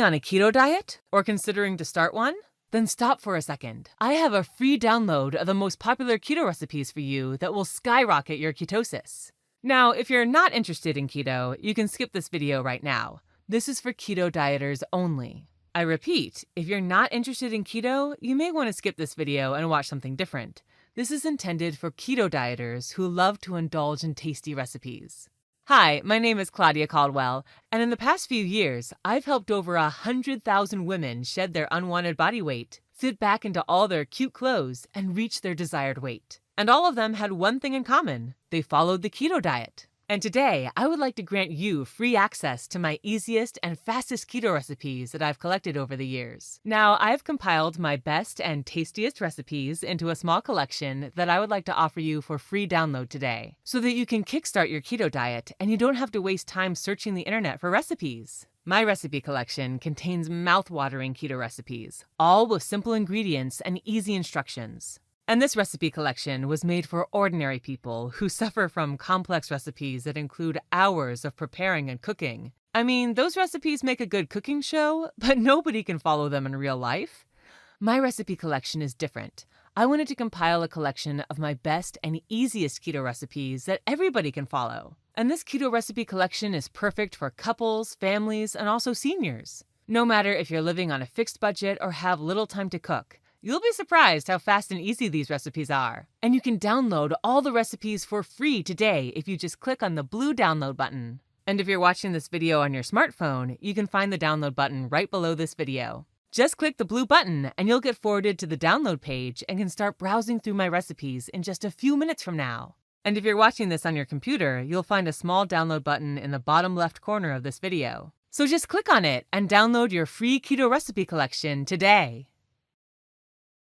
On a keto diet or considering to start one? Then stop for a second. I have a free download of the most popular keto recipes for you that will skyrocket your ketosis. Now, if you're not interested in keto, you can skip this video right now. This is for keto dieters only. I repeat, if you're not interested in keto, you may want to skip this video and watch something different. This is intended for keto dieters who love to indulge in tasty recipes. Hi, my name is Claudia Caldwell, and in the past few years, I've helped over 100,000 women shed their unwanted body weight, fit back into all their cute clothes, and reach their desired weight. And all of them had one thing in common: they followed the keto diet. And today, I would like to grant you free access to my easiest and fastest keto recipes that I've collected over the years. Now, I've compiled my best and tastiest recipes into a small collection that I would like to offer you for free download today, so that you can kickstart your keto diet and you don't have to waste time searching the internet for recipes. My recipe collection contains mouth-watering keto recipes, all with simple ingredients and easy instructions. And this recipe collection was made for ordinary people who suffer from complex recipes that include hours of preparing and cooking. I mean, those recipes make a good cooking show, but nobody can follow them in real life. My recipe collection is different. I wanted to compile a collection of my best and easiest keto recipes that everybody can follow. And this keto recipe collection is perfect for couples, families, and also seniors. No matter if you're living on a fixed budget or have little time to cook, you'll be surprised how fast and easy these recipes are. And you can download all the recipes for free today if you just click on the blue download button. And if you're watching this video on your smartphone, you can find the download button right below this video. Just click the blue button and you'll get forwarded to the download page and can start browsing through my recipes in just a few minutes from now. And if you're watching this on your computer, you'll find a small download button in the bottom left corner of this video. So just click on it and download your free keto recipe collection today.